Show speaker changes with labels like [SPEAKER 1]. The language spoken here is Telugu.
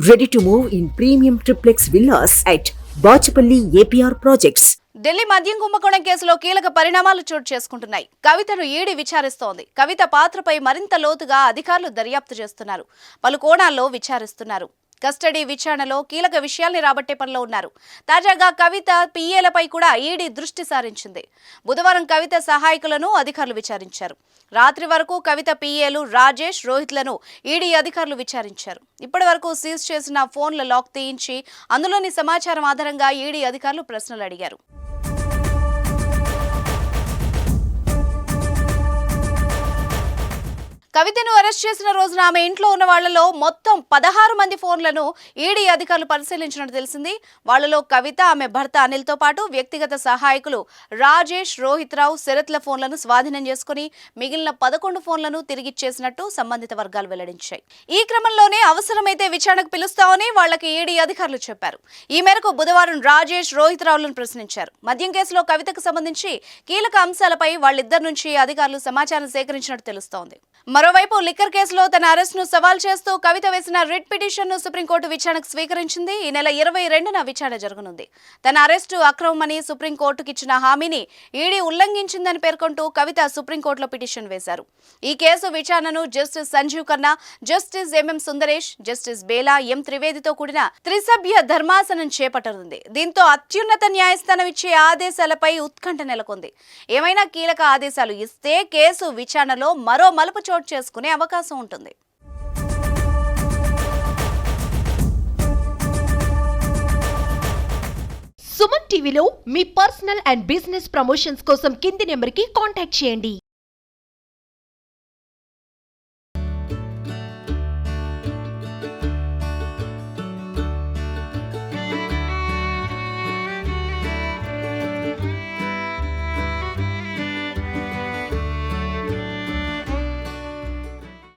[SPEAKER 1] Ready to move in premium triplex villas at Bachapalli APR Projects.
[SPEAKER 2] Delhi మద్యం కుంభకోణం కేసులో కీలక పరిణామాలు చోటు చేసుకుంటున్నాయి. కవితను ఈడీ విచారిస్తోంది. కవిత పాత్రపై మరింత లోతుగా అధికారులు దర్యాప్తు చేస్తున్నారు. పలు కోణాల్లో విచారిస్తున్నారు. కస్టడీ విచారణలో కీలక విషయాల్ని రాబట్టే పనిలో ఉన్నారు. తాజాగా కవిత పిఏలపై కూడా ఈడీ దృష్టి సారించింది. బుధవారం కవిత సహాయకులను అధికారులు విచారించారు. రాత్రి వరకు కవిత పిఏలు రాజేష్, రోహిత్లను ఈడీ అధికారులు విచారించారు. ఇప్పటి వరకు సీజ్ చేసిన ఫోన్ల లాక్ తీయించి అందులోని సమాచారం ఆధారంగా ఈడీ అధికారులు ప్రశ్నలు అడిగారు. కవితను అరెస్ట్ చేసిన రోజున ఆమె ఇంట్లో ఉన్న వాళ్లలో మొత్తం 16 మంది ఫోన్లను ఈడీ అధికారులు పరిశీలించినట్టు తెలిసింది. వాళ్లలో కవిత, ఆమె భర్త అనిల్తో పాటు వ్యక్తిగత సహాయకులు రాజేష్, రోహిత్ రావు, శరత్ల ఫోన్లను స్వాధీనం చేసుకుని మిగిలిన 11 ఫోన్లను తిరిగిచ్చేసినట్టు సంబంధిత వర్గాలు వెల్లడించాయి. ఈ క్రమంలోనే అవసరమైతే విచారణకు పిలుస్తామని వాళ్లకి ఈడీ అధికారులు చెప్పారు. ఈ మేరకు బుధవారం రాజేష్, రోహిత్ రావులను ప్రశ్నించారు. మద్యం కేసులో కవితకు సంబంధించి కీలక అంశాలపై వాళ్ళిద్దరి నుంచి అధికారులు సమాచారం సేకరించినట్టు తెలుస్తోంది. మరోవైపు లిక్కర్ కేసులో తన అరెస్ట్ను సవాల్ చేస్తూ కవిత వేసిన రిట్ పిటిషన్ను సుప్రీంకోర్టు విచారణకు స్వీకరించింది. ఈ నెల 22న విచారణ జరగనుంది. తన అరెస్టు అక్రమమని సుప్రీంకోర్టుకి ఇచ్చిన హామీని ఈడీ ఉల్లంఘించిందని పేర్కొంటూ కవిత సుప్రీంకోర్టులో పిటిషన్ వేశారు. ఈ కేసు విచారణను justice Sanjiv Khanna, justice MM Sundresh, justice Bela, M త్రివేదితో కూడిన త్రిసభ్య ధర్మాసనం చేపట్టనుంది. దీంతో అత్యున్నత న్యాయస్థానం ఇచ్చే ఆదేశాలపై ఉత్కంఠ నెలకొంది. ఏమైనా కీలక ఆదేశాలు ఇస్తే కేసు విచారణలో మరో మలుపు చోటు చేసుకునే అవకాశం ఉంటుంది.
[SPEAKER 3] సుమన్ టీవీలో మీ పర్సనల్ అండ్ బిజినెస్ ప్రమోషన్స్ కోసం కింది నెంబర్కి కాంటాక్ట్ చేయండి.